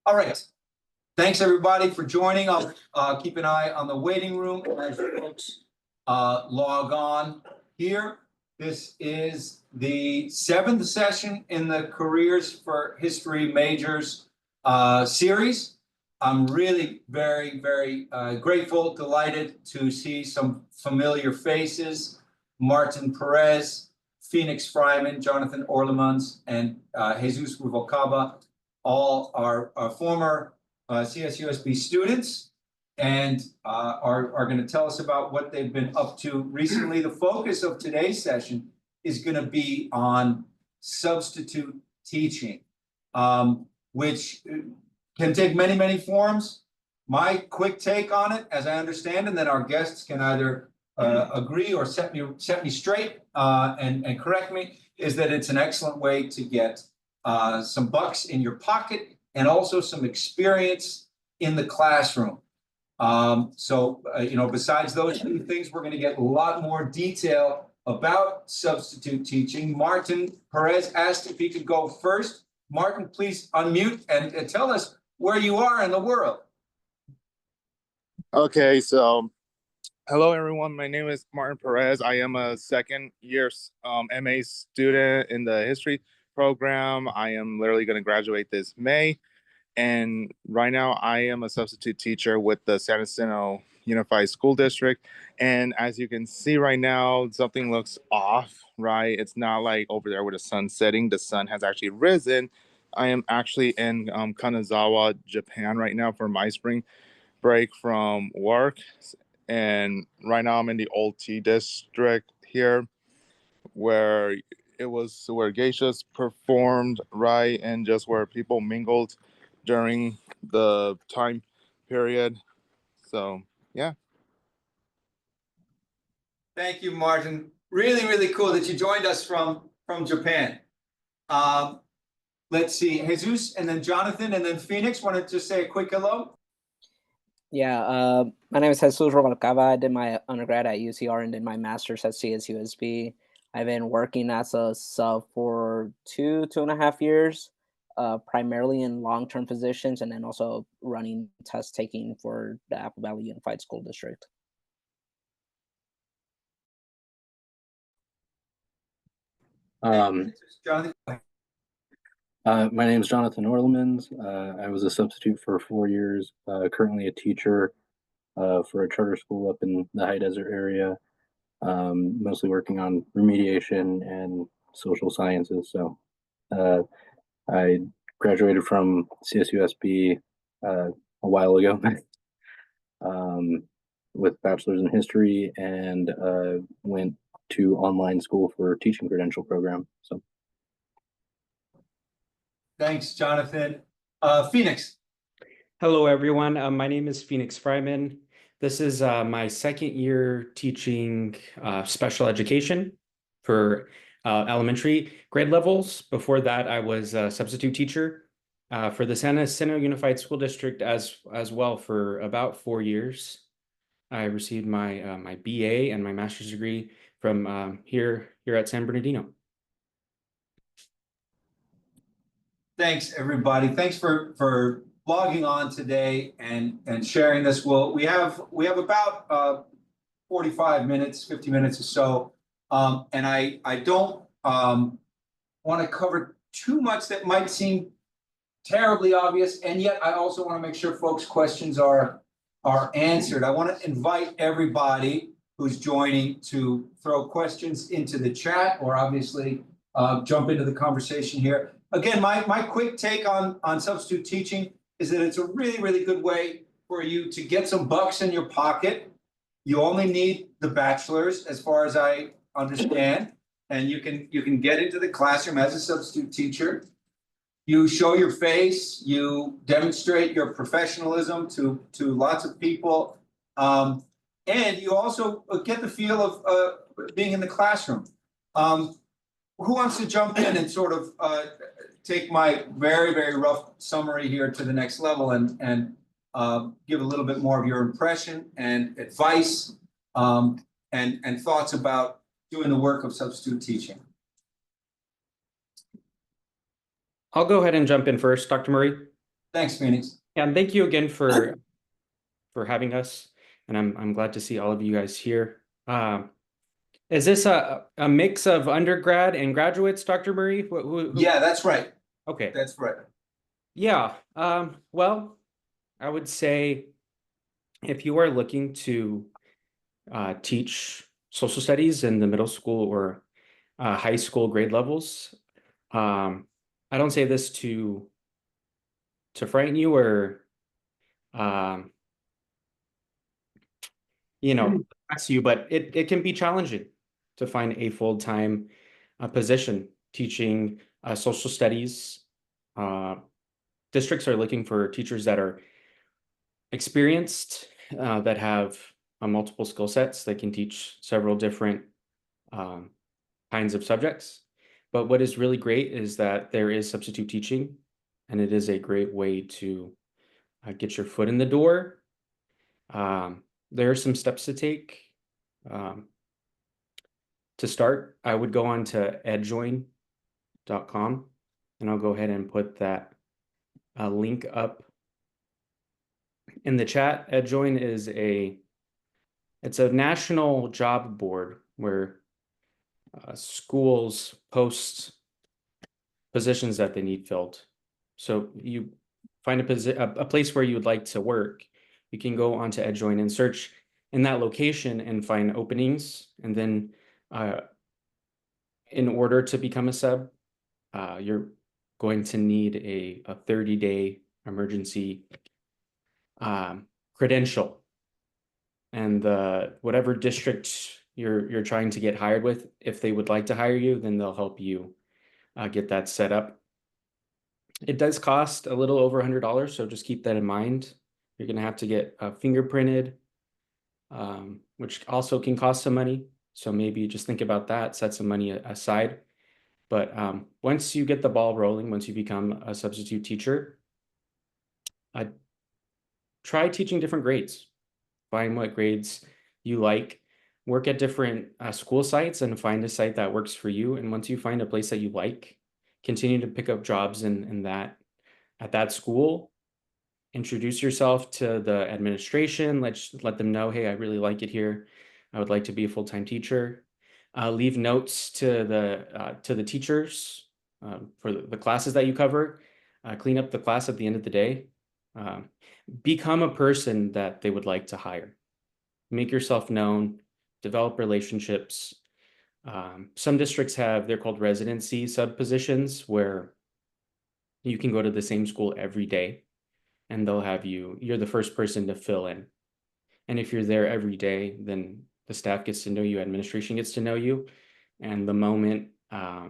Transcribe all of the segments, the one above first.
All right. Thanks, everybody, for joining. I'll keep an eye on the waiting room as folks log on here. This is the 7th session in the Careers for History Majors series. I'm really very grateful, delighted to see some familiar faces. Martin Perez, Phoenix Fryman, Jonathan Oerlemans, and Jesus Ruvalcaba, all are former CSUSB students and are going to tell us about what they've been up to recently. The focus of today's session is going to be on substitute teaching, which can take many forms. My quick take on it, as I understand, and then our guests can either agree or set me straight and correct me, is that it's an excellent way to get some bucks in your pocket and also some experience in the classroom. Besides those two things, we're going to get a lot more detail about substitute teaching. Martin Perez asked if he could go first. Martin, please unmute and tell us where you are in the world. Okay, so hello everyone. My name is Martin Perez. I am a second year MA student in the history program. I am literally going to graduate this May. And right now I am a substitute teacher with the San Jacinto Unified School District. And as you can see right now, something looks off, right? It's not like over there with the sun setting. The sun has actually risen. I am actually in Kanazawa, Japan right now for my spring break from work. And right now I'm in the Old T district here where it was where geishas performed, right? And just where people mingled during the time period. So, yeah. Thank you, Martin. Really cool that you joined us from Japan. Let's see, Jesus, and then Jonathan, and then Phoenix. Want to just say a quick hello? Yeah, my name is Jesus Ruvalcaba. I did my undergrad at UCR and did my master's at CSUSB. I've been working as a sub for two and a half years, primarily in long-term positions, and then also running test taking for the Apple Valley Unified School District. Jonathan. My name is Jonathan Oerlemans. I was a substitute for 4 years, currently a teacher for a charter school up in the high desert area, mostly working on remediation and social sciences. So I graduated from CSUSB a while ago with bachelor's in history and went to online school for teaching credential program. So. Thanks, Jonathan. Phoenix. Hello, everyone. My name is Phoenix Fryman. This is my second year teaching special education for elementary grade levels. Before that, I was a substitute teacher for the San Jacinto Unified School District as well for about 4 years. I received my my BA and my master's degree from here at San Bernardino. Thanks, everybody. Thanks for logging on today and sharing this. Well, we have about 45 minutes, 50 minutes or so, and I don't want to cover too much that might seem terribly obvious, and yet I also want to make sure folks' questions are answered. I want to invite everybody who's joining to throw questions into the chat or obviously jump into the conversation here. Again, my quick take on substitute teaching is that it's a really good way for you to get some bucks in your pocket. You only need the bachelor's, as far as I understand, and you can get into the classroom as a substitute teacher. You show your face, you demonstrate your professionalism to lots of people, and you also get the feel of being in the classroom. Who wants to jump in and sort of take my very rough summary here to the next level and give a little bit more of your impression and advice and thoughts about doing the work of substitute teaching? I'll go ahead and jump in first, Dr. Murray. Thanks, Phoenix. And thank you again for having us. And I'm glad to see all of you guys here. Is this a mix of undergrad and graduates, Dr. Murray? Who? Yeah, that's right. Okay. That's right. Yeah. Well, I would say if you are looking to teach social studies in the middle school or high school grade levels, I don't say this to frighten you or ask you, but it can be challenging to find a full-time position teaching social studies. Districts are looking for teachers that are experienced, that have multiple skill sets. They can teach several different kinds of subjects. But what is really great is that there is substitute teaching, and it is a great way to get your foot in the door. There are some steps to take. To start, I would go on to edjoin.com, and I'll go ahead and put that link up in the chat. EdJoin is it's a national job board where schools post positions that they need filled. So you find a place where you would like to work. You can go onto EdJoin and search in that location and find openings. And then in order to become a sub, you're going to need a 30-day emergency credential. And whatever district you're trying to get hired with, if they would like to hire you, then they'll help you get that set up. It does cost a little over $100, so just keep that in mind. You're going to have to get fingerprinted, which also can cost some money. So maybe just think about that, set some money aside. But once you get the ball rolling, once you become a substitute teacher, try teaching different grades. Find what grades you like. Work at different school sites and find a site that works for you. And once you find a place that you like, continue to pick up jobs at that school. Introduce yourself to the administration. Let them know, hey, I really like it here. I would like to be a full-time teacher. Leave notes to the teachers for the classes that you cover. Clean up the class at the end of the day. Become a person that they would like to hire. Make yourself known. Develop relationships. Some districts they're called residency sub positions, where you can go to the same school every day and they'll have you're the first person to fill in. And if you're there every day, then the staff gets to know you, administration gets to know you. And the moment a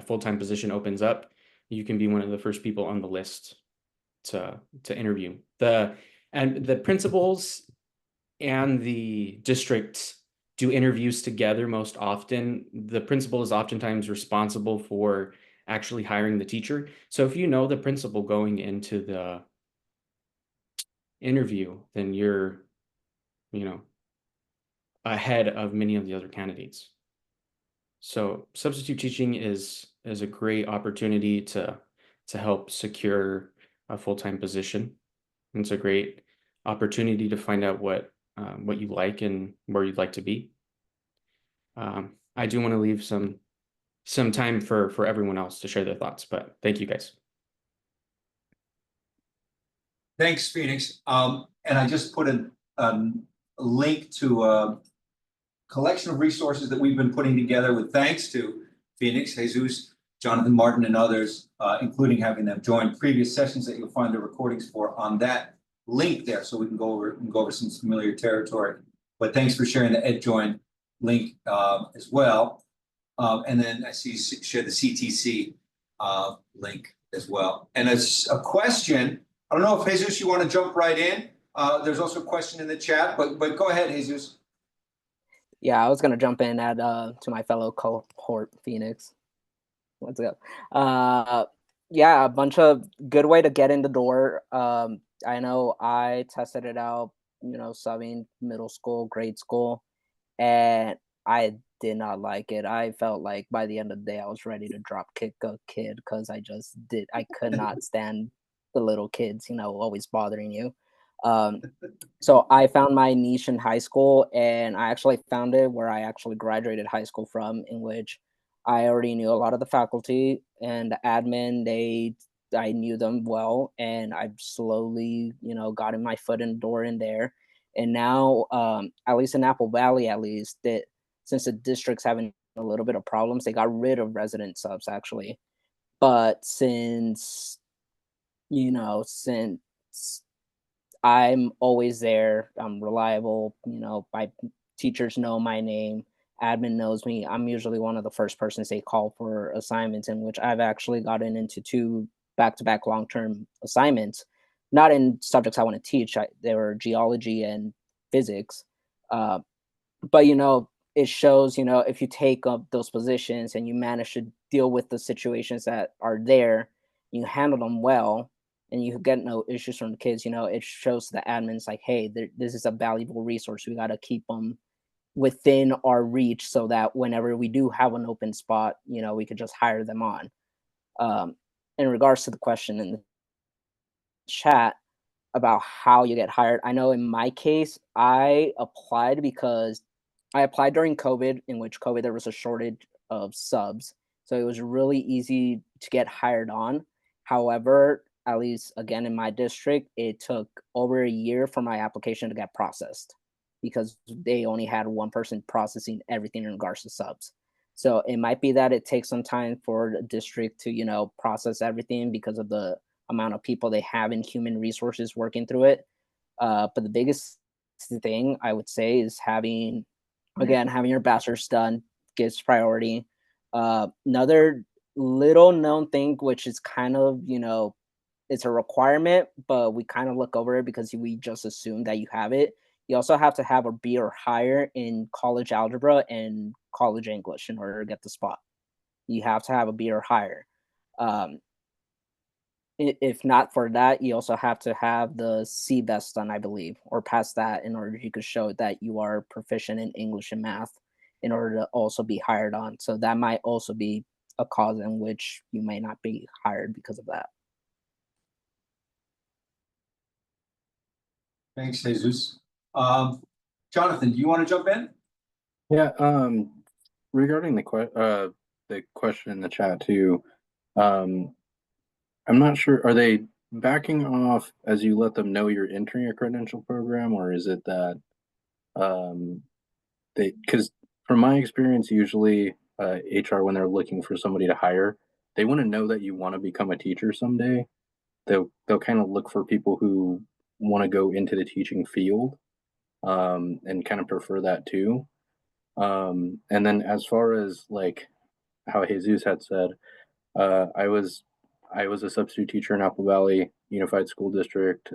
full-time position opens up, you can be one of the first people on the list to interview. The principals and the district do interviews together most often. The principal is oftentimes responsible for actually hiring the teacher. So if you know the principal going into the interview, then you're, ahead of many of the other candidates. So substitute teaching is a great opportunity to help secure a full-time position. And it's a great opportunity to find out what you like and where you'd like to be. I do want to leave some time for everyone else to share their thoughts, but thank you guys. Thanks, Phoenix. And I just put a link to a collection of resources that we've been putting together with thanks to Phoenix, Jesus, Jonathan, Martin, and others, including having them join previous sessions that you'll find the recordings for on that link there, so we can go over some familiar territory. But thanks for sharing the EdJoin link as well. And then I see you share the CTC link as well. And as a question, I don't know if Jesus, you want to jump right in. There's also a question in the chat, but go ahead, Jesus. Yeah, I was gonna jump in to my fellow cohort, Phoenix. Let's go. Yeah, a bunch of good way to get in the door. I know I tested it out, subbing middle school, grade school, and I did not like it. I felt like by the end of the day, I was ready to drop kick a kid because I could not stand the little kids, always bothering you. So I found my niche in high school, and I actually found it where I actually graduated high school from, in which I already knew a lot of the faculty and the admin. I knew them well, and I've slowly, gotten my foot in the door in there. And now, at least in Apple Valley, at least that since the district's having a little bit of problems, they got rid of resident subs actually. But since I'm always there. I'm reliable. My teachers know my name. Admin knows me. I'm usually one of the first persons they call for assignments, in which I've actually gotten into 2 back-to-back long-term assignments, not in subjects I want to teach. They were geology and physics. Uh, but it shows, if you take up those positions and you manage to deal with the situations that are there, you handle them well, and you get no issues from the kids. It shows the admins like, hey, this is a valuable resource. We got to keep them within our reach, so that whenever we do have an open spot, we could just hire them on. In regards to the question in the chat about how you get hired, I know in my case, I applied during COVID, in which COVID, there was a shortage of subs. So it was really easy to get hired on. However, at least again in my district, it took over a year for my application to get processed, because they only had one person processing everything in regards to subs. So it might be that it takes some time for the district to, process everything because of the amount of people they have in human resources working through it. But the biggest thing I would say is having your bachelor's done gives priority. Another little known thing, which is kind of, it's a requirement, but we kind of look over it because we just assume that you have it. You also have to have a B or higher in college algebra and college English in order to get the spot. You have to have a B or higher. If not for that, you also have to have the CBEST done, I believe, or pass that in order you could show that you are proficient in English and math in order to also be hired on. So that might also be a cause in which you may not be hired because of that. Thanks, Jesus. Jonathan, do you want to jump in? Yeah, regarding the question in the chat too, I'm not sure, are they backing off as you let them know you're entering a credential program, or is it that because from my experience, usually HR, when they're looking for somebody to hire, they want to know that you want to become a teacher someday. They'll kind of look for people who want to go into the teaching field, and kind of prefer that too. And then as far as like how Jesus had said, I was a substitute teacher in Apple Valley Unified School District,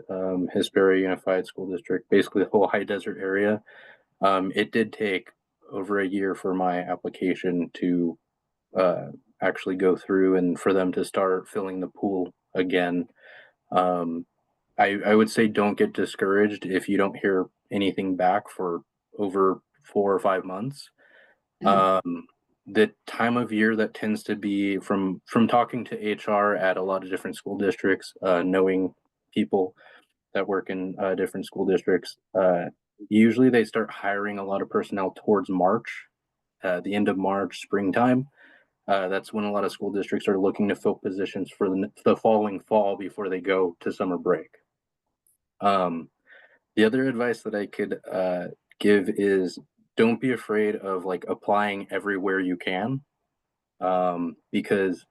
Hesperia Unified School District, basically the whole high desert area. It did take over a year for my application to actually go through and for them to start filling the pool again. I would say don't get discouraged if you don't hear anything back for over 4 or 5 months. The time of year that tends to be from talking to HR at a lot of different school districts, knowing people that work in different school districts, usually they start hiring a lot of personnel towards March, the end of March, springtime. That's when a lot of school districts are looking to fill positions for the following fall before they go to summer break. The other advice that I could give is don't be afraid of like applying everywhere you can, because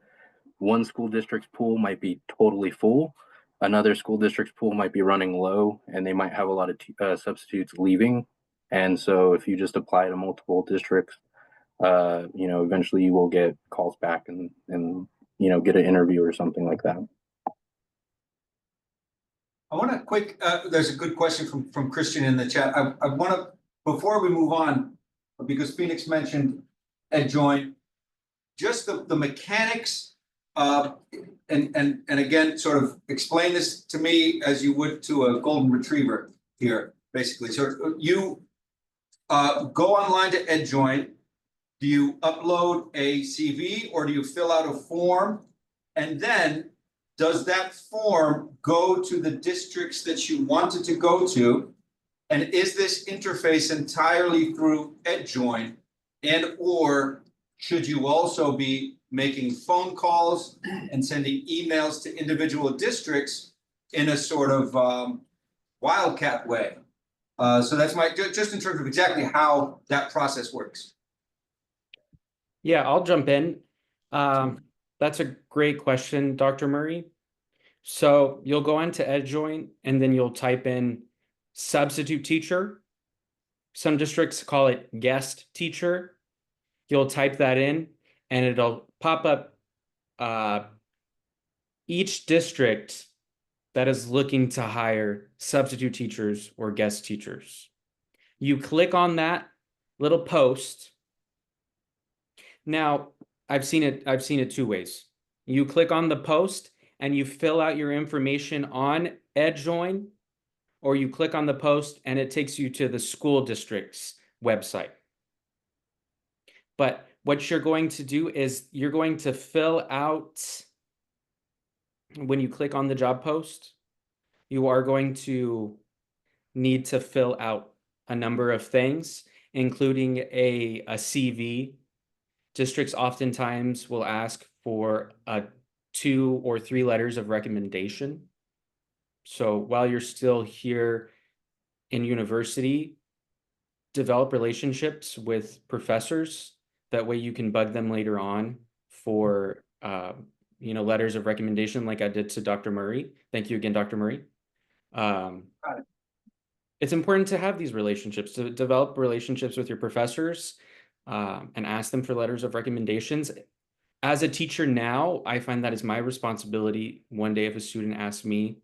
one school district's pool might be totally full, another school district's pool might be running low, and they might have a lot of substitutes leaving. And so if you just apply to multiple districts, eventually you will get calls back and get an interview or something like that. I want to there's a good question from Christian in the chat. I want to, before we move on, because Phoenix mentioned EdJoin, just the mechanics, and again, sort of explain this to me as you would to a golden retriever here, basically. So you go online to EdJoin. Do you upload a CV or do you fill out a form? And then does that form go to the districts that you wanted to go to? And is this interface entirely through EdJoin? And or should you also be making phone calls and sending emails to individual districts in a sort of wildcat way? So that's just in terms of exactly how that process works. Yeah, I'll jump in. That's a great question, Dr. Murray. So you'll go into EdJoin and then you'll type in substitute teacher. Some districts call it guest teacher. You'll type that in and it'll pop up each district that is looking to hire substitute teachers or guest teachers. You click on that little post. Now, I've seen it two ways. You click on the post and you fill out your information on EdJoin, or you click on the post and it takes you to the school district's website. But what you're going to do is you're going to fill out, when you click on the job post, you are going to need to fill out a number of things, including a CV. Districts oftentimes will ask for 2 or 3 letters of recommendation. So while you're still here in university, develop relationships with professors. That way you can bug them later on for letters of recommendation, like I did to Dr. Murray. Thank you again, Dr. Murray. It's important to have these relationships, to develop relationships with your professors and ask them for letters of recommendations. As a teacher now, I find that it's my responsibility. One day if a student asks me,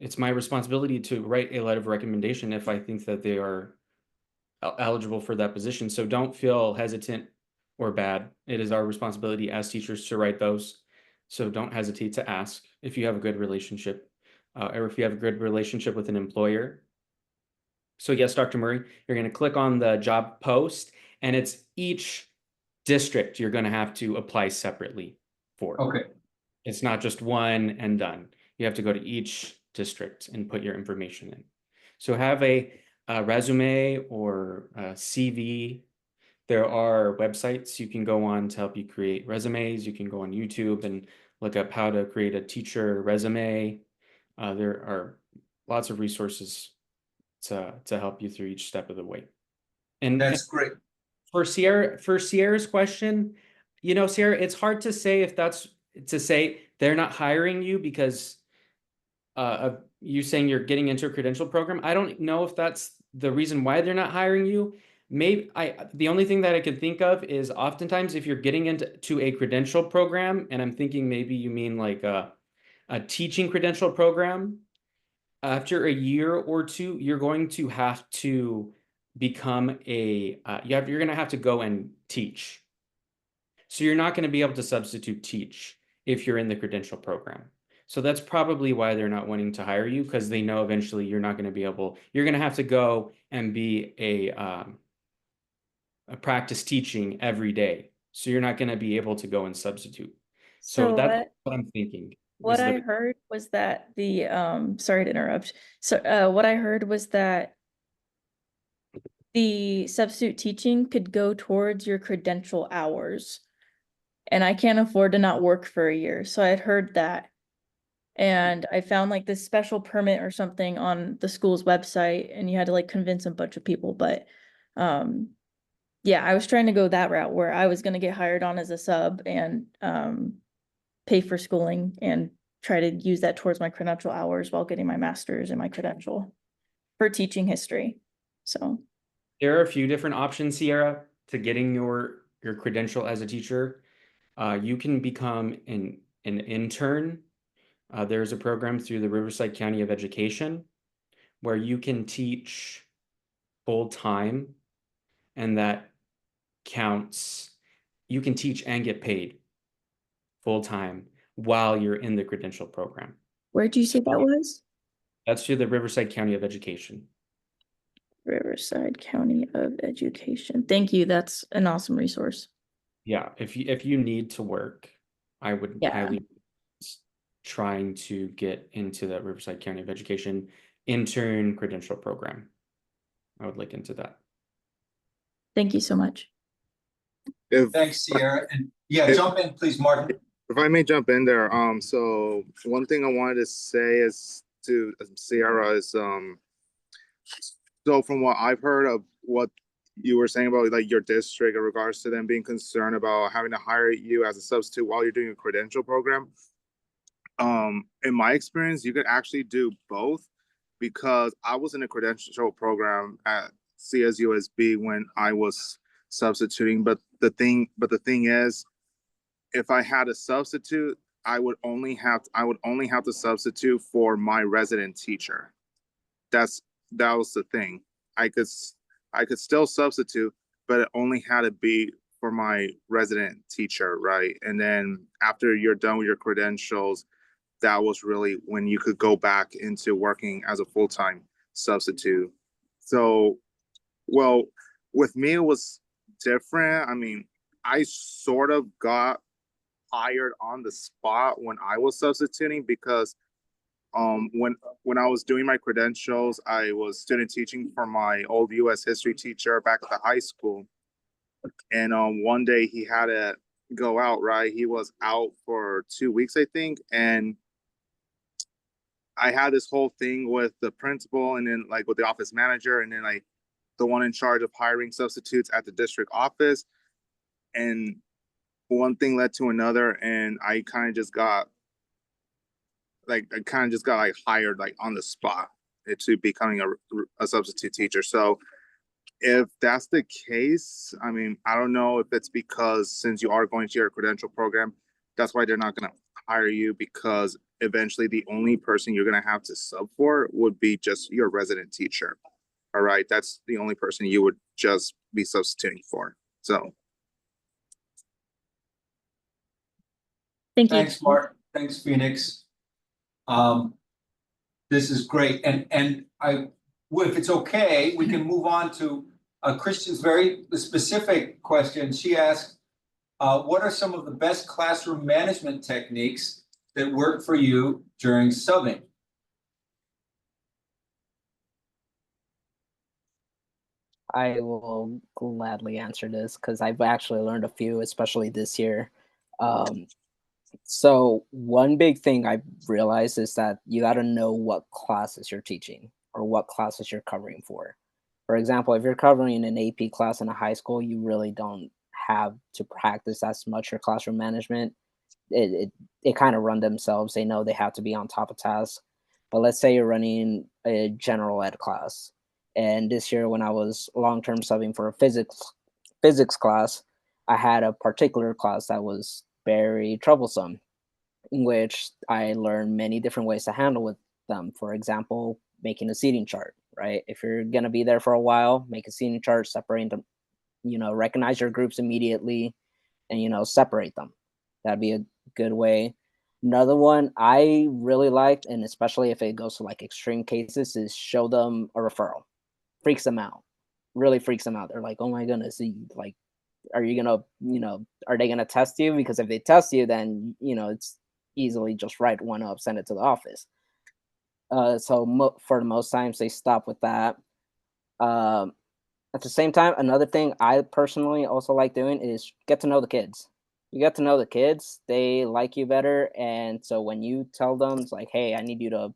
it's my responsibility to write a letter of recommendation if I think that they are eligible for that position. So don't feel hesitant or bad. It is our responsibility as teachers to write those. So don't hesitate to ask if you have a good relationship or if you have a good relationship with an employer. So yes, Dr. Murray, you're going to click on the job post and it's each district you're going to have to apply separately for. Okay. It's not just one and done. You have to go to each district and put your information in. So have a resume or a CV. There are websites you can go on to help you create resumes. You can go on YouTube and look up how to create a teacher resume. There are lots of resources to help you through each step of the way. And that's great. For Sierra's question, Sierra, it's hard to say if that's to say they're not hiring you because of you saying you're getting into a credential program. I don't know if that's the reason why they're not hiring you. Maybe the only thing that I could think of is oftentimes if you're getting into a credential program, and I'm thinking maybe you mean like a teaching credential program, after a year or two, you're going to have to become you're going to have to go and teach. So you're not going to be able to substitute teach if you're in the credential program. So that's probably why they're not wanting to hire you, because they know eventually you're not going to be able, you're going to have to go and be a practice teaching every day. So you're not going to be able to go and substitute. So that's what I'm thinking. What I heard was that sorry to interrupt. So what I heard was that the substitute teaching could go towards your credential hours. And I can't afford to not work for a year. So I had heard that. And I found like this special permit or something on the school's website, and you had to like convince a bunch of people. But yeah, I was trying to go that route where I was going to get hired on as a sub and pay for schooling and try to use that towards my credential hours while getting my master's and my credential for teaching history. So there are a few different options, Sierra, to getting your credential as a teacher. You can become an intern. There's a program through the Riverside County of Education where you can teach full time, and that counts. You can teach and get paid full time while you're in the credential program. Where'd you say that was? That's through the Riverside County of Education. Riverside County of Education. Thank you. That's an awesome resource. Yeah, if you need to work, I would highly trying to get into the Riverside County of Education intern credential program. I would look into that. Thank you so much. Thanks, Sierra. And yeah, jump in, please, Martin. If I may jump in there, so one thing I wanted to say is to Sierra is, so from what I've heard of what you were saying about like your district in regards to them being concerned about having to hire you as a substitute while you're doing a credential program, in my experience, you could actually do both, because I was in a credential program at CSUSB when I was substituting, but the thing is, if I had a substitute, I would only have to substitute for my resident teacher. That was the thing. I could still substitute, but it only had to be for my resident teacher, right? And then after you're done with your credentials, that was really when you could go back into working as a full-time substitute. So, well, with me, it was different. I mean, I sort of got hired on the spot when I was substituting, because when I was doing my credentials, I was student teaching for my old US history teacher back at the high school. And one day he had to go out, right? He was out for 2 weeks, I think. And I had this whole thing with the principal, and then like with the office manager, and then like the one in charge of hiring substitutes at the district office. And one thing led to another, and I kind of just got like hired like on the spot to becoming a substitute teacher. So if that's the case, I mean, I don't know if it's because since you are going to your credential program, that's why they're not going to hire you, because eventually the only person you're going to have to sub for would be just your resident teacher. All right, that's the only person you would just be substituting for. So Thank you. Thanks, Mark. Thanks, Phoenix. This is great. And if it's okay, we can move on to Christian's very specific question. She asked, what are some of the best classroom management techniques that work for you during subbing? I will gladly answer this because I've actually learned a few, especially this year. So one big thing I realized is that you got to know what classes you're teaching or what classes you're covering for. For example, if you're covering an AP class in a high school, you really don't have to practice as much your classroom management. It kind of run themselves. They know they have to be on top of task. But let's say you're running a general ed class. And this year when I was long-term subbing for a physics class, I had a particular class that was very troublesome, in which I learned many different ways to handle with them. For example, making a seating chart, right? If you're going to be there for a while, make a seating chart, separate them, recognize your groups immediately and, separate them. That'd be a good way. Another one I really liked, and especially if it goes to like extreme cases, is show them a referral. Freaks them out. Really freaks them out. They're like, oh my goodness, like, are you gonna, are they gonna test you? Because if they test you, then it's easily just write one up, send it to the office. So for the most times they stop with that. At the same time, another thing I personally also like doing is get to know the kids. You get to know the kids, they like you better, and so when you tell them, it's like, hey, I need you to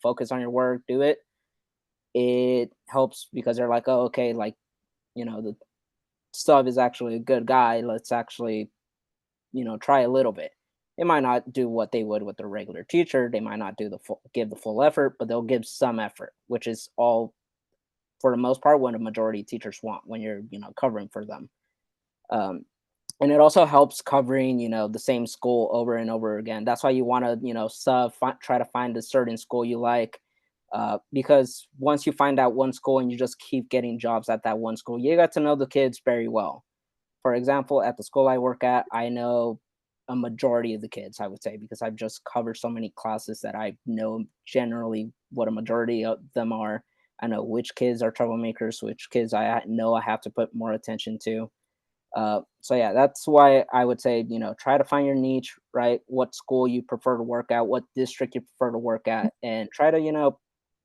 focus on your work, do it. It helps because they're like, oh, okay, like, the sub is actually a good guy. Let's actually, try a little bit. They might not do what they would with the regular teacher. They might not give the full effort, but they'll give some effort, which is all, for the most part, what a majority of teachers want when you're, covering for them. And it also helps covering, the same school over and over again. That's why you want to, try to find a certain school you like. Because once you find out one school and you just keep getting jobs at that one school, you got to know the kids very well. For example, at the school I work at, I know a majority of the kids, I would say, because I've just covered so many classes that I know generally what a majority of them are. I know which kids are troublemakers, which kids I know I have to put more attention to. So yeah, that's why I would say, try to find your niche, right? What school you prefer to work at, what district you prefer to work at, and try to,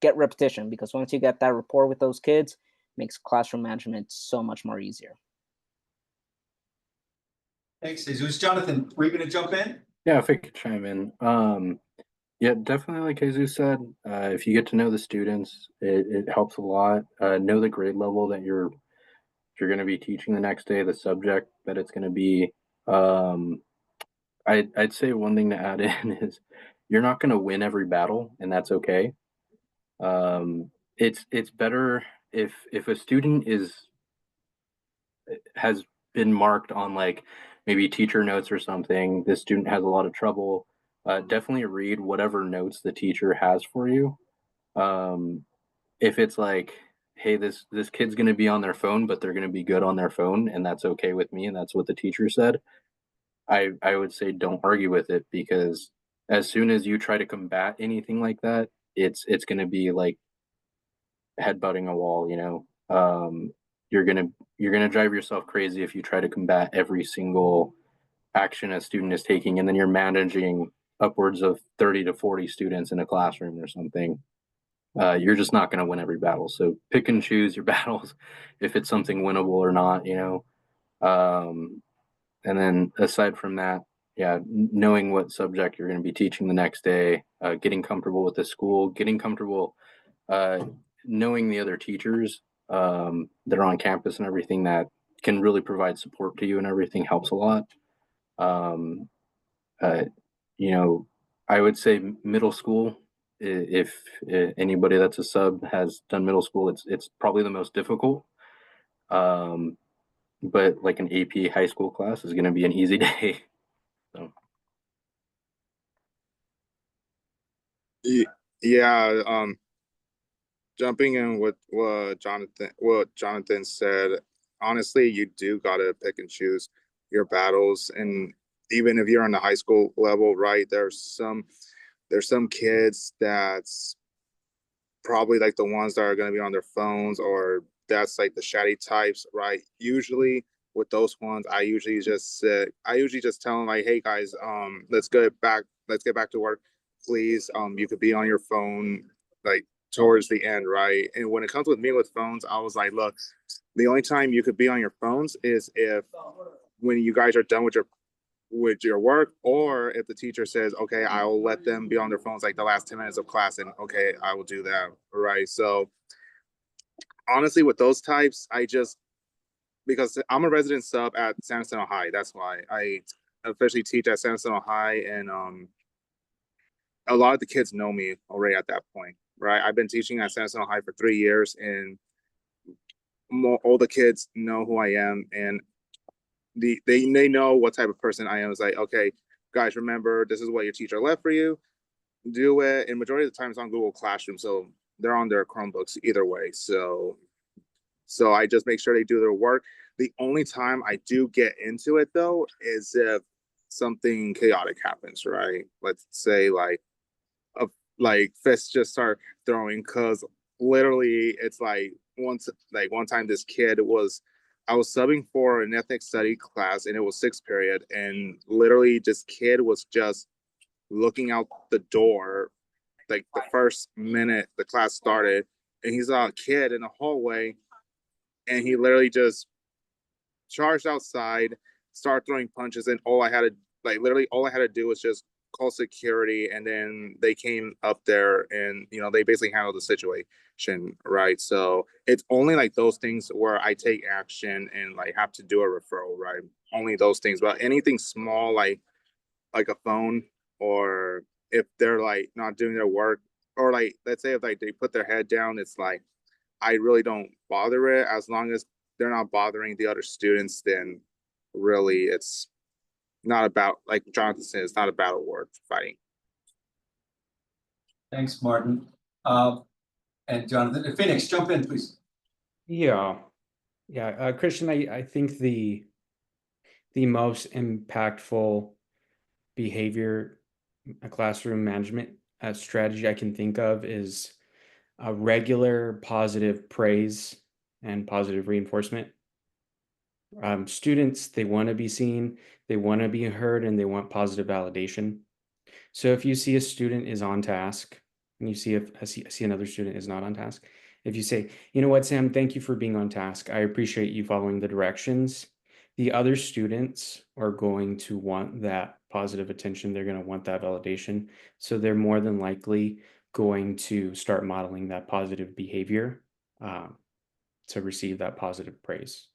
get repetition, because once you get that rapport with those kids, it makes classroom management so much more easier. Thanks, Jesus. Jonathan, were you going to jump in? Yeah, if I could chime in. Yeah, definitely, like Jesus said, if you get to know the students, it helps a lot. Know the grade level that you're going to be teaching the next day, the subject that it's going to be. I'd say one thing to add in is you're not going to win every battle, and that's okay. It's better if a student has been marked on like maybe teacher notes or something. This student has a lot of trouble. Definitely read whatever notes the teacher has for you. If it's like, hey, this kid's going to be on their phone, but they're going to be good on their phone, and that's okay with me, and that's what the teacher said, I would say don't argue with it, because as soon as you try to combat anything like that, it's going to be like headbutting a wall. You're gonna drive yourself crazy if you try to combat every single action a student is taking, and then you're managing upwards of 30 to 40 students in a classroom or something. You're just not going to win every battle. So pick and choose your battles if it's something winnable or not. And then aside from that, yeah, knowing what subject you're going to be teaching the next day, getting comfortable with the school, getting comfortable knowing the other teachers that are on campus and everything, that can really provide support to you and everything, helps a lot. Um, uh, I would say middle school, if anybody that's a sub has done middle school, it's probably the most difficult. But like an AP high school class is going to be an easy day. So. Yeah, jumping in with what Jonathan said, honestly, you do gotta pick and choose your battles. And even if you're on the high school level, right, there's some kids that's probably like the ones that are going to be on their phones, or that's like the chatty types, right? Usually with those ones, I usually just tell them like, hey guys, let's get back to work, please. You could be on your phone like towards the end, right? And when it comes with me with phones, I was like, look, the only time you could be on your phones is if when you guys are done with your work, or if the teacher says, okay, I'll let them be on their phones like the last 10 minutes of class, and okay, I will do that, right? So honestly, with those types, because I'm a resident sub at San Jacinto High, that's why I officially teach at San Jacinto High. And a lot of the kids know me already at that point, right? I've been teaching at San Jacinto High for 3 years, and all the kids know who I am, and they know what type of person I am. It's like, okay, guys, remember, this is what your teacher left for you. Do it. And majority of the time it's on Google Classroom, so they're on their Chromebooks either way. So I just make sure they do their work. The only time I do get into it though is if something chaotic happens, right? Let's say like fists just start throwing, because literally it's like one time this kid was, I was subbing for an ethnic study class, and it was sixth period, and literally this kid was just looking out the door like the first minute the class started, and he saw a kid in the hallway, and he literally just charged outside, started throwing punches, and all I had to do was just call security, and then they came up there, and they basically handled the situation, right? So it's only like those things where I take action and like have to do a referral, right? Only those things. But anything small like a phone, or if they're like not doing their work, or like let's say if like they put their head down, it's like I really don't bother it, as long as they're not bothering the other students. Then really it's not about, like Jonathan said, it's not a battle worth fighting. Thanks, Martin. And Jonathan, Phoenix, jump in, please. Yeah. Christian, I think the most impactful behavior, classroom management strategy I can think of is a regular positive praise and positive reinforcement. Students, they want to be seen, they want to be heard, and they want positive validation. So if you see a student is on task, and you see if I see another student is not on task, if you say, you know what, Sam, thank you for being on task. I appreciate you following the directions. The other students are going to want that positive attention. They're going to want that validation. So they're more than likely going to start modeling that positive behavior to receive that positive praise.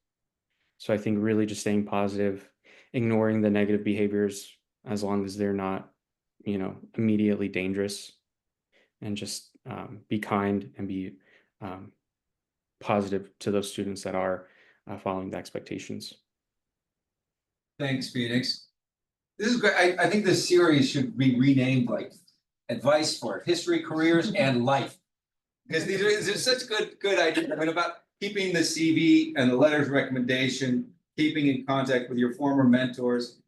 So I think really just staying positive, ignoring the negative behaviors as long as they're not, immediately dangerous, and just be kind and be positive to those students that are following the expectations. Thanks, Phoenix. This is great. I think this series should be renamed like Advice for History Careers and Life. Because these are such good ideas. I mean, about keeping the CV and the letters of recommendation, keeping in contact with your former mentors,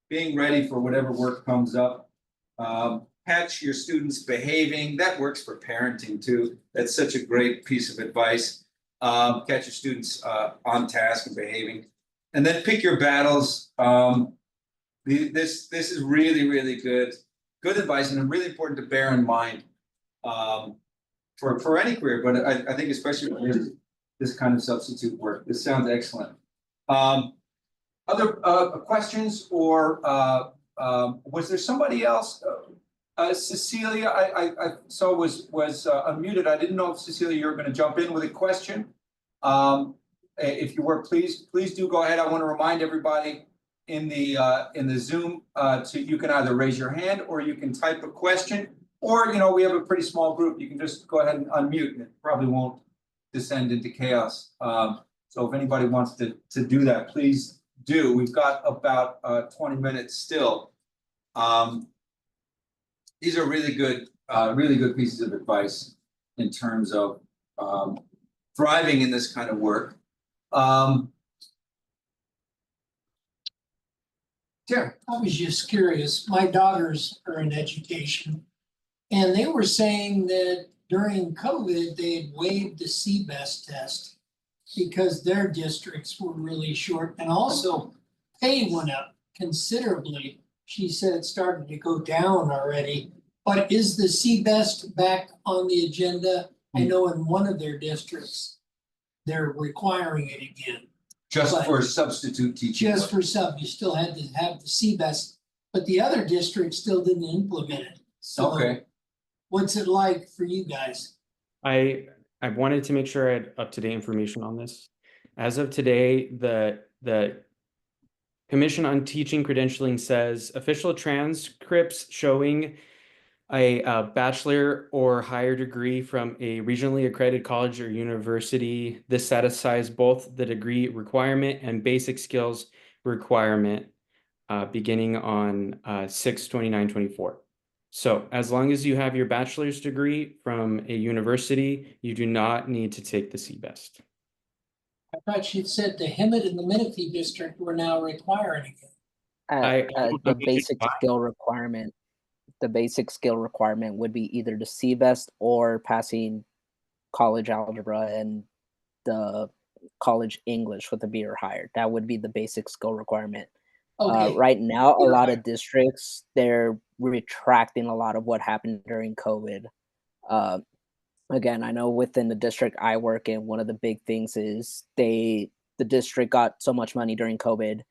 being ready for whatever work comes up. Catch your students behaving. That works for parenting too. That's such a great piece of advice. Catch your students on task and behaving. And then pick your battles. This is really good advice, and really important to bear in mind for any career, but I think especially for this kind of substitute work. This sounds excellent. Other questions, or was there somebody else? Cecilia, I saw was unmuted. I didn't know if Cecilia, you were going to jump in with a question. If you were, please do go ahead. I want to remind everybody in the Zoom, so you can either raise your hand or you can type a question, or we have a pretty small group. You can just go ahead and unmute, and it probably won't descend into chaos. So if anybody wants to do that, please do. We've got about 20 minutes still. These are really good pieces of advice in terms of thriving in this kind of work. Yeah, I was just curious. My daughters are in education, and they were saying that during COVID, they had waived the CBEST test because their districts were really short, and also pay went up considerably. She said it started to go down already. But is the CBEST back on the agenda? I know in one of their districts, they're requiring it again. Just for substitute teaching. Just for sub, you still had to have the CBEST, but the other district still didn't implement it. So Okay. what's it like for you guys? I wanted to make sure I had up-to-date information on this. As of today, the Commission on Teaching Credentialing says official transcripts showing a bachelor or higher degree from a regionally accredited college or university. This satisfies both the degree requirement and basic skills requirement beginning on 6/29/24. So as long as you have your bachelor's degree from a university, you do not need to take the CBEST. I thought she said the Hemet and the Menifee district were now requiring it. The basic skill requirement. The basic skill requirement would be either the CBEST or passing college algebra and the college English with a B or higher. That would be the basic skill requirement. Okay. Right now, a lot of districts, they're retracting a lot of what happened during COVID. Again, I know within the district I work in, one of the big things is the district got so much money during COVID,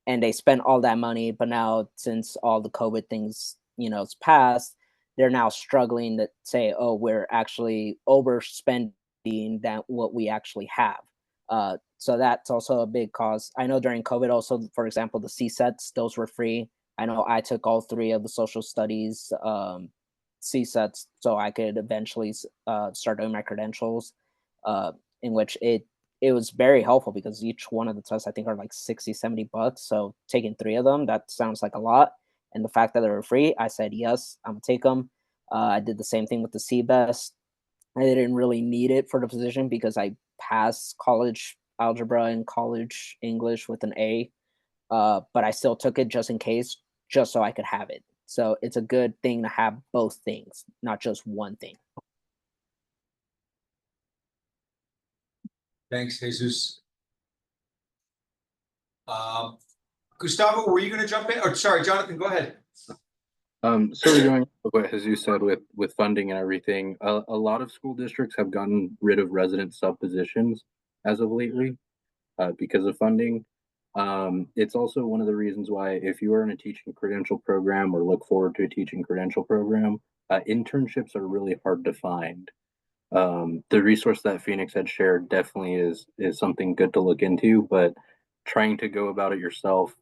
and they spent all that money, but now since all the COVID things, it's passed, they're now struggling to say, oh, we're actually overspending than what we actually have. So that's also a big cause. I know during COVID also, for example, the CSETs, those were free. I know I took all 3 of the social studies CSETs so I could eventually start doing my credentials, in which it was very helpful because each one of the tests I think are like $60-$70. So taking 3 of them, that sounds like a lot. And the fact that they were free, I said, yes, I'm gonna take them. I did the same thing with the CBEST. I didn't really need it for the position because I passed college algebra and college English with an A, but I still took it just in case, just so I could have it. So it's a good thing to have both things, not just one thing. Thanks, Jesus. Gustavo, were you going to jump in? Or sorry, Jonathan, go ahead. Sort of going with what Jesus said with funding and everything, a lot of school districts have gotten rid of resident sub positions as of lately because of funding. It's also one of the reasons why if you are in a teaching credential program or look forward to a teaching credential program, internships are really hard to find. The resource that Phoenix had shared definitely is something good to look into, but trying to go about it yourself,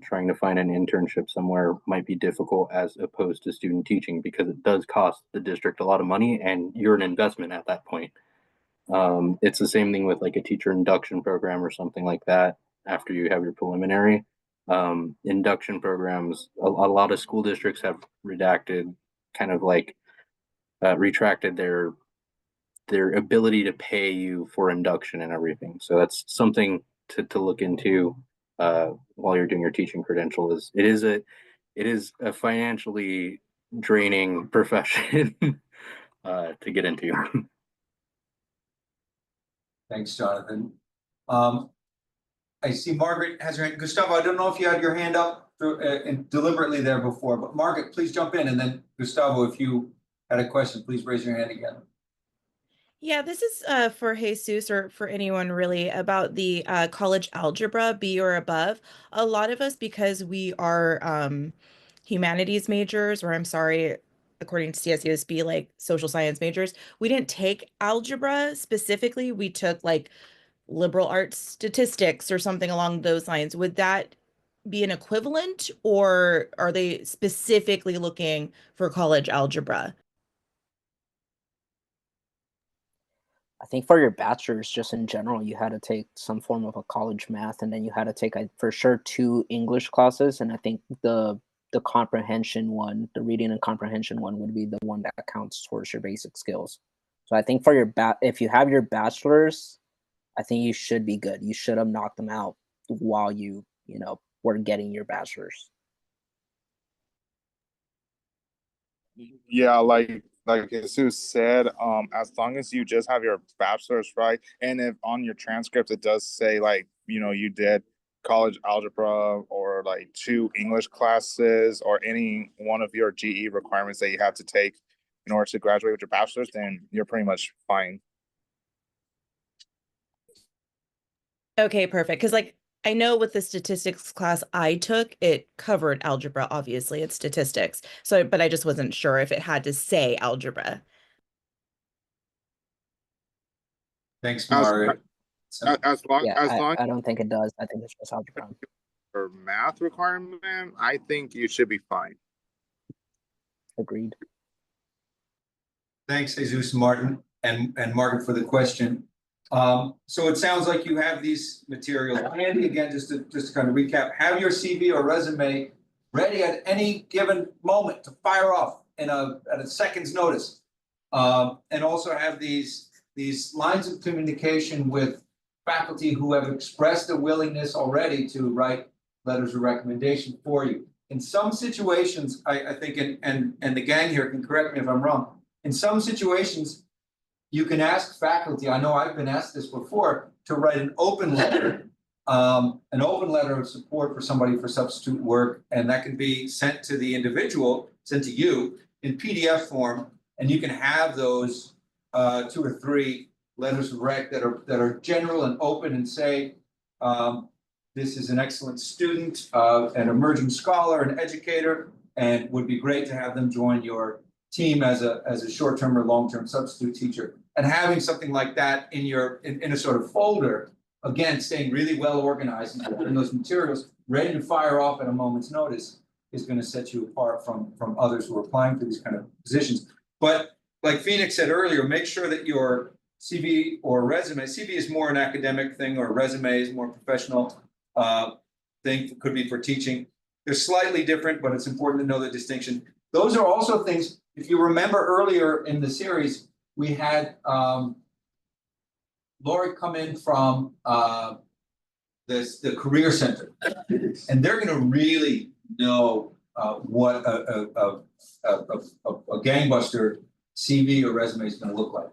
trying to find an internship somewhere might be difficult as opposed to student teaching because it does cost the district a lot of money and you're an investment at that point. It's the same thing with like a teacher induction program or something like that after you have your preliminary. Induction programs, a lot of school districts have redacted, kind of like retracted their ability to pay you for induction and everything. So that's something to look into while you're doing your teaching credential. It is a financially draining profession to get into. Thanks, Jonathan. I see Margaret has her hand. Gustavo, I don't know if you had your hand up deliberately there before, but Margaret, please jump in. And then Gustavo, if you had a question, please raise your hand again. Yeah, this is for Jesus or for anyone really about the college algebra B or above. A lot of us, because we are humanities majors, or I'm sorry, according to CSUSB, like social science majors, we didn't take algebra specifically. We took like liberal arts statistics or something along those lines. Would that be an equivalent, or are they specifically looking for college algebra? I think for your bachelor's, just in general, you had to take some form of a college math, and then you had to take for sure 2 English classes. And I think the comprehension one, the reading and comprehension one, would be the one that counts towards your basic skills. So I think for your if you have your bachelor's, I think you should be good. You should have knocked them out while you were getting your bachelor's. Yeah, like Jesus said, as long as you just have your bachelor's, right, and if on your transcript it does say like you did college algebra or like 2 English classes or any one of your GE requirements that you have to take in order to graduate with your bachelor's, then you're pretty much fine. Okay, perfect. Because like I know with the statistics class I took, it covered algebra. Obviously, it's statistics. So, but I just wasn't sure if it had to say algebra. Thanks, Margaret. As long I don't think it does. I think it's just algebra. for math requirement, I think you should be fine. Agreed. Thanks, Jesus, Martin, and Margaret for the question. So it sounds like you have these materials. Andy, again, just to kind of recap, have your CV or resume ready at any given moment to fire off at a second's notice. And also have these lines of communication with faculty who have expressed a willingness already to write letters of recommendation for you. In some situations, I think, and the gang here can correct me if I'm wrong, in some situations, you can ask faculty, I know I've been asked this before, to write an open letter of support for somebody for substitute work, and that can be sent to the individual, sent to you in PDF form, and you can have those 2 or 3 letters of rec that are general and open and say, this is an excellent student, an emerging scholar, an educator, and would be great to have them join your team as a short-term or long-term substitute teacher. And having something like that in a sort of folder, again, staying really well organized and having those materials ready to fire off at a moment's notice is going to set you apart from others who are applying for these kind of positions. But like Phoenix said earlier, make sure that your CV or resume, CV is more an academic thing, or resume is more professional thing, could be for teaching. They're slightly different, but it's important to know the distinction. Those are also things, if you remember earlier in the series, we had Lori come in from the Career Center, and they're going to really know what a gangbuster CV or resume is going to look like.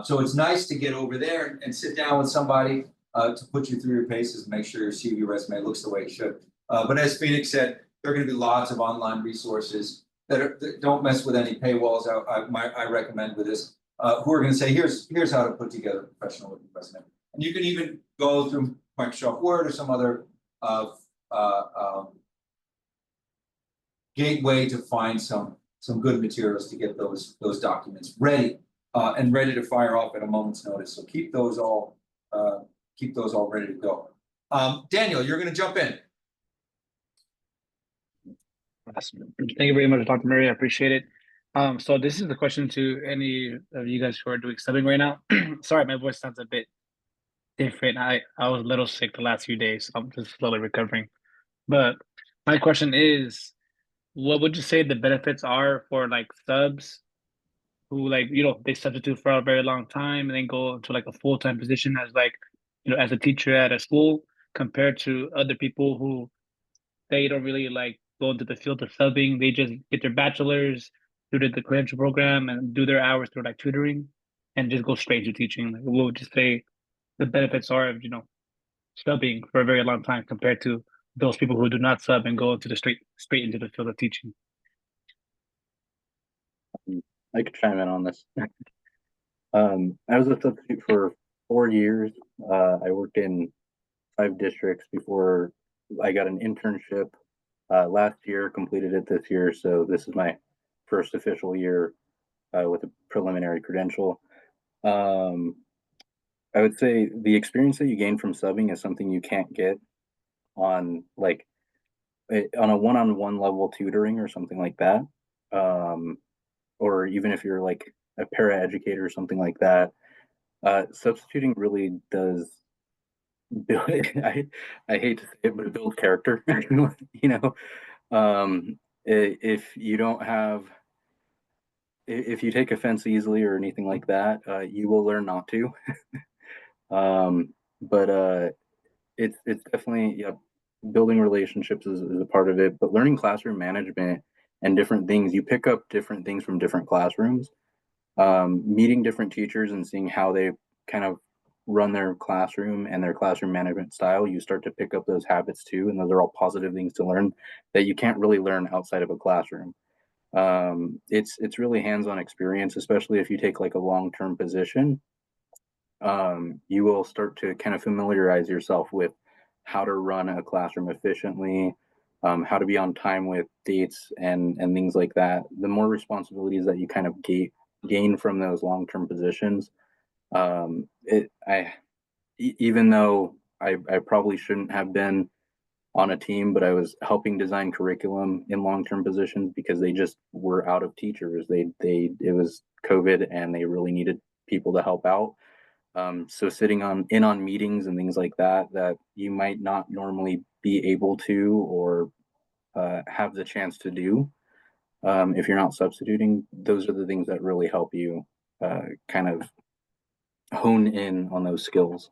So it's nice to get over there and sit down with somebody to put you through your paces and make sure your CV resume looks the way it should. But as Phoenix said, there are going to be lots of online resources that don't mess with any paywalls. I recommend with this, who are going to say, here's how to put together a professional looking resume. And you can even go through Microsoft Word or some other gateway to find some good materials to get those documents ready and ready to fire off at a moment's notice. So keep those all ready to go. Daniel, you're going to jump in. Awesome. Thank you very much, Dr. Murray. I appreciate it. So this is the question to any of you guys who are doing subbing right now. Sorry, my voice sounds a bit different. I was a little sick the last few days, so I'm just slowly recovering. But my question is, what would you say the benefits are for like subs who they substitute for a very long time and then go to like a full-time position as as a teacher at a school compared to other people who they don't really go into the field of subbing. They just get their bachelor's, do the credential program and do their hours through tutoring and just go straight to teaching. What would you say the benefits are of, subbing for a very long time compared to those people who do not sub and go into the straight into the field of teaching? I could chime in on this. I was a substitute for 4 years. I worked in 5 districts before I got an internship last year, completed it this year. So this is my first official year with a preliminary credential. I would say the experience that you gain from subbing is something you can't get on on a one-on-one level tutoring or something like that. Or even if you're like a para-educator or something like that. Substituting really does build I hate to say it, but it builds character. If you don't have if you take offense easily or anything like that, you will learn not to. But it's definitely, yeah, building relationships is a part of it, but learning classroom management and different things, you pick up different things from different classrooms. Meeting different teachers and seeing how they kind of run their classroom and their classroom management style, you start to pick up those habits too, and those are all positive things to learn that you can't really learn outside of a classroom. It's really hands-on experience, especially if you take like a long-term position. You will start to kind of familiarize yourself with how to run a classroom efficiently, how to be on time with dates and things like that. The more responsibilities that you kind of gain from those long-term positions, even though I probably shouldn't have been on a team, but I was helping design curriculum in long-term positions because they just were out of teachers. It was COVID and they really needed people to help out. So sitting in on meetings and things like that you might not normally be able to or have the chance to do if you're not substituting, those are the things that really help you kind of hone in on those skills.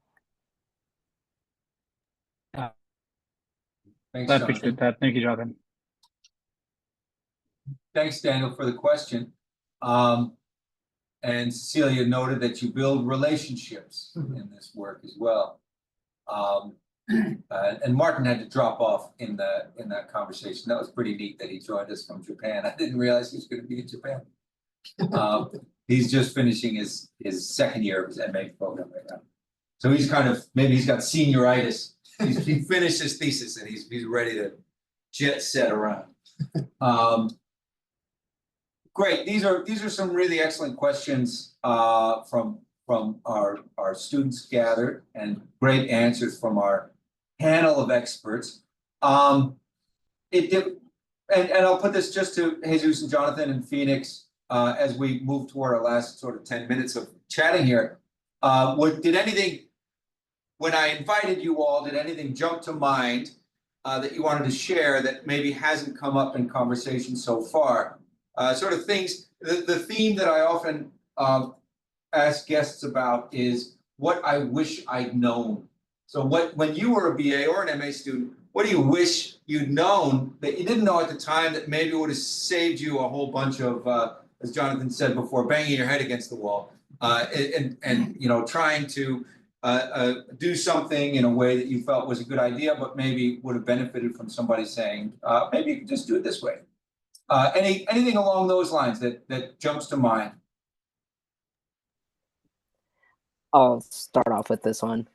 Thanks, I Jonathan. appreciate that. Thank you, Jonathan. Thanks, Daniel, for the question. And Cecilia noted that you build relationships in this work as well. And Martin had to drop off in that conversation. That was pretty neat that he joined us from Japan. I didn't realize he was going to be in Japan. He's just finishing his second year of his MA program right now. So he's maybe he's got senioritis. He finished his thesis and he's ready to jet set around. Great. These are some really excellent questions from our students gathered, and great answers from our panel of experts. And I'll put this just to Jesus and Jonathan and Phoenix as we move toward our last sort of 10 minutes of chatting here. Did anything, when I invited you all, did anything jump to mind that you wanted to share that maybe hasn't come up in conversation so far? Sort of things, the theme that I often ask guests about is what I wish I'd known. So when you were a BA or an MA student, what do you wish you'd known that you didn't know at the time that maybe would have saved you a whole bunch of, as Jonathan said before, banging your head against the wall and trying to do something in a way that you felt was a good idea, but maybe would have benefited from somebody saying, maybe you could just do it this way. Anything along those lines that jumps to mind? I'll start off with this one.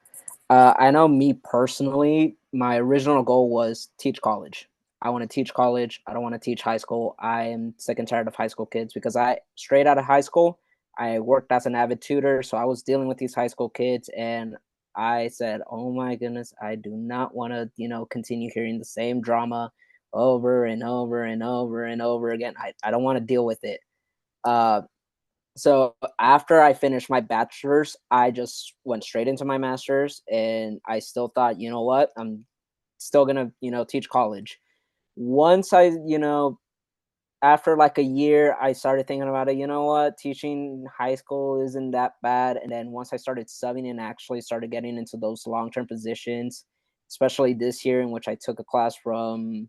I know me personally, my original goal was teach college. I want to teach college. I don't want to teach high school. I am sick and tired of high school kids because straight out of high school, I worked as an avid tutor. So I was dealing with these high school kids and I said, oh my goodness, I do not want to, continue hearing the same drama over and over and over and over again. I don't want to deal with it. So after I finished my bachelor's, I just went straight into my master's and I still thought, you know what, I'm still going to, teach college. Once after like a year, I started thinking about it, you know what, teaching high school isn't that bad. And then once I started subbing and actually started getting into those long-term positions, especially this year in which I took a class from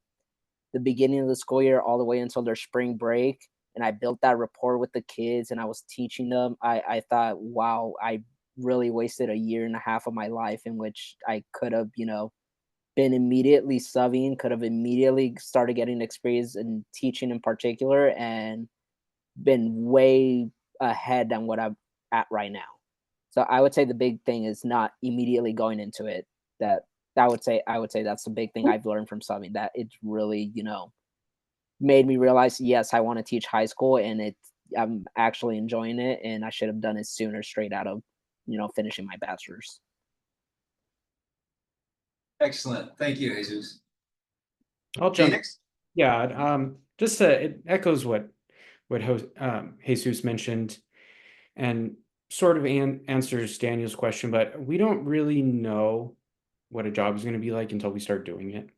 the beginning of the school year all the way until their spring break, and I built that rapport with the kids and I was teaching them, I thought, wow, I really wasted a year and a half of my life in which I could have, been immediately subbing, could have immediately started getting experience in teaching in particular and been way ahead than what I'm at right now. So I would say the big thing is not immediately going into it. I would say that's the big thing I've learned from subbing, that it's really, made me realize, yes, I want to teach high school and I'm actually enjoying it and I should have done it sooner straight out of, finishing my bachelor's. Excellent. Thank you, Jesus. I'll jump. Phoenix? Yeah, just it echoes what Jesus mentioned and sort of answers Daniel's question, but we don't really know what a job is going to be like until we start doing it.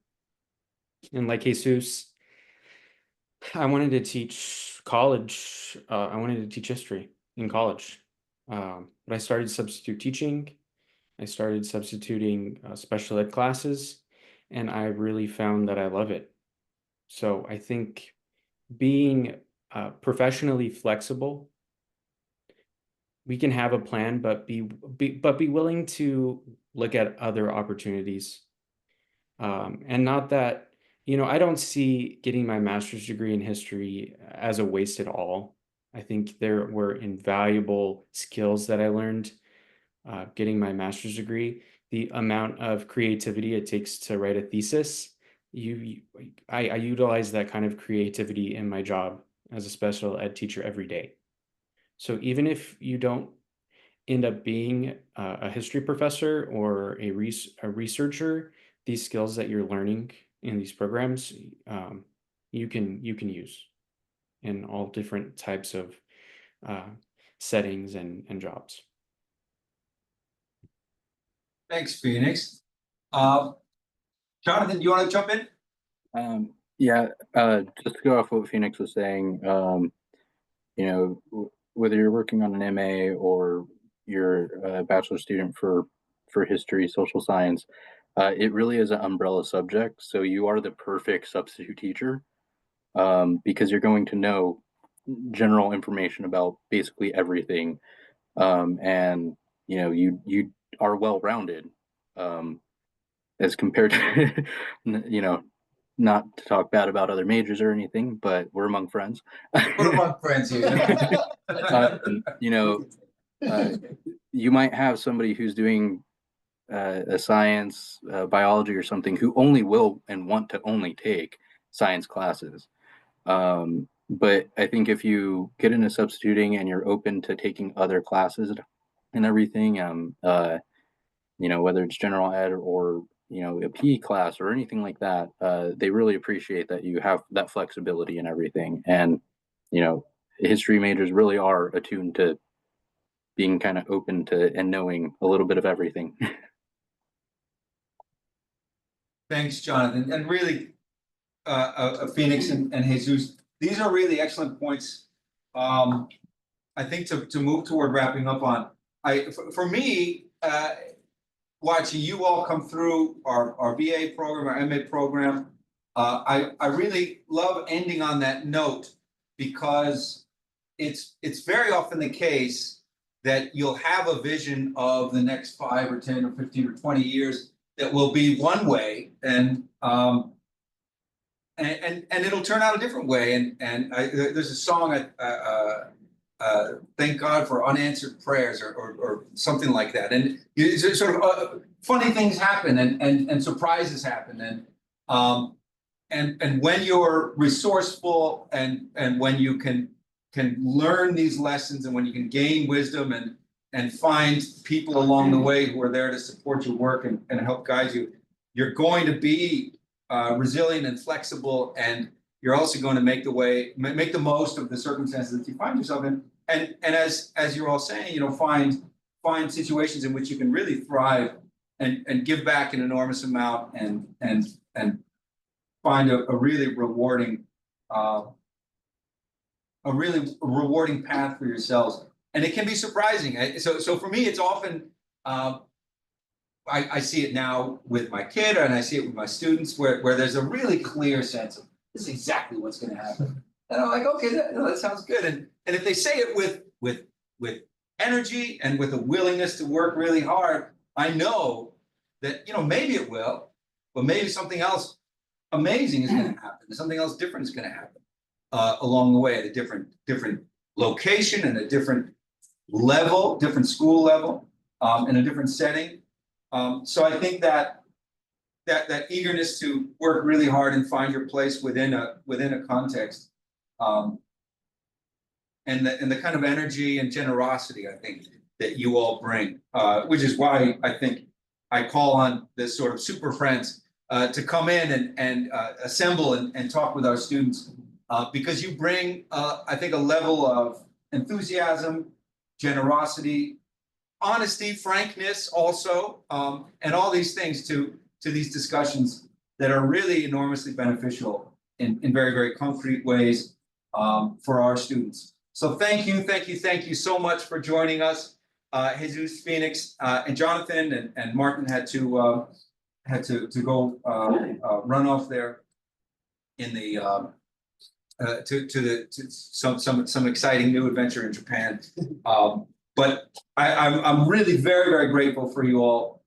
And like Jesus, I wanted to teach college. I wanted to teach history in college. But I started substitute teaching. I started substituting special ed classes, and I really found that I love it. So I think being professionally flexible, we can have a plan, but be willing to look at other opportunities. And not that, I don't see getting my master's degree in history as a waste at all. I think there were invaluable skills that I learned getting my master's degree. The amount of creativity it takes to write a thesis, I utilize that kind of creativity in my job as a special ed teacher every day. So even if you don't end up being a history professor or a researcher, these skills that you're learning in these programs, you can use in all different types of settings and jobs. Thanks, Phoenix. Jonathan, do you want to jump in? Yeah, just to go off what Phoenix was saying, whether you're working on an MA or you're a bachelor student for history, social science, it really is an umbrella subject. So you are the perfect substitute teacher because you're going to know general information about basically everything, and you are well-rounded as compared to not to talk bad about other majors or anything, but we're among friends. We're among friends here. You might have somebody who's doing a science, biology or something who only will and want to only take science classes. But I think if you get into substituting and you're open to taking other classes and everything, whether it's general ed or a PE class or anything like that, they really appreciate that you have that flexibility and everything. And history majors really are attuned to being kind of open to and knowing a little bit of everything. Thanks, Jonathan. And really, Phoenix and Jesus, these are really excellent points. I think to move toward wrapping up on. For me, watching you all come through our BA program, our MA program, I really love ending on that note because it's very often the case that you'll have a vision of the next 5 or 10 or 15 or 20 years that will be one way, and it'll turn out a different way. There's a song, thank God for unanswered prayers, or something like that. And it's sort of funny things happen, and surprises happen, and when you're resourceful, and when you can learn these lessons, and when you can gain wisdom, and find people along the way who are there to support your work and help guide you, you're going to be resilient and flexible, and you're also going to make the most of the circumstances that you find yourself in, and as you're all saying, find situations in which you can really thrive and give back an enormous amount, and find a really rewarding path for yourselves. And it can be surprising. So for me, it's often, I see it now with my kid, and I see it with my students, where there's a really clear sense of this is exactly what's going to happen. And I'm like, okay, that sounds good. And if they say it with energy and with a willingness to work really hard, I know that, maybe it will, but maybe something else amazing is going to happen. Something else different is going to happen along the way, at a different location, and a different level, different school level, in a different setting. So I think that eagerness to work really hard and find your place within a context, and the kind of energy and generosity, I think, that you all bring, which is why I think I call on this sort of super friends to come in and assemble and talk with our students, because you bring, I think, a level of enthusiasm, generosity, honesty, frankness, also, and all these things to these discussions that are really enormously beneficial in very, very concrete ways for our students. So thank you so much for joining us. Jesus, Phoenix, and Jonathan and Martin had to go run off there in the to some exciting new adventure in Japan. But I'm really very, very grateful for you all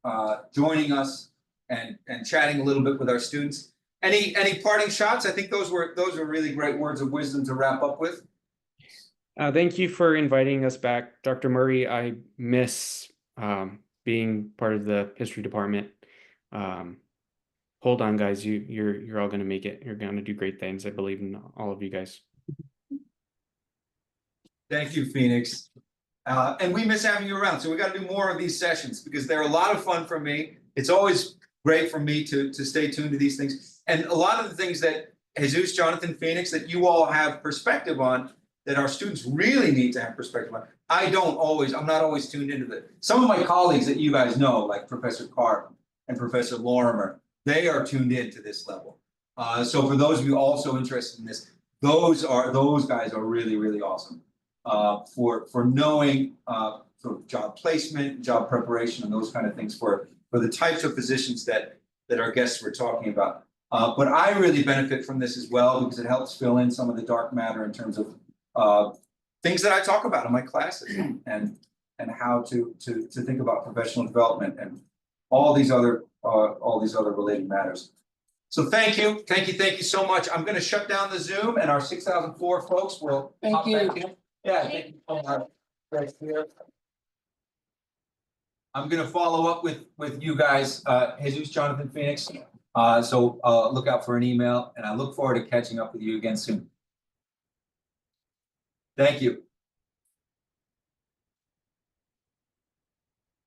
joining us and chatting a little bit with our students. Any parting shots? I think those were really great words of wisdom to wrap up with. Thank you for inviting us back, Dr. Murray. I miss being part of the history department. Hold on, guys. You're all going to make it. You're going to do great things. I believe in all of you guys. Thank you, Phoenix. And we miss having you around. So we got to do more of these sessions, because they're a lot of fun for me. It's always great for me to stay tuned to these things. And a lot of the things that Jesus, Jonathan, Phoenix, that you all have perspective on, that our students really need to have perspective on. I'm not always tuned into that. Some of my colleagues that you guys know, like Professor Carp and Professor Lorimer, they are tuned into this level. So for those of you also interested in this, those guys are really, really awesome for knowing sort of job placement, job preparation, and those kind of things for the types of positions that our guests were talking about. But I really benefit from this as well, because it helps fill in some of the dark matter in terms of things that I talk about in my classes, and how to think about professional development and all these other related matters. So thank you so much. I'm going to shut down the Zoom, and our 6004 folks will pop back in. Yeah, thank you so much. I'm going to follow up with you guys, Jesus, Jonathan, Phoenix. So look out for an email, and I look forward to catching up with you again soon. Thank you.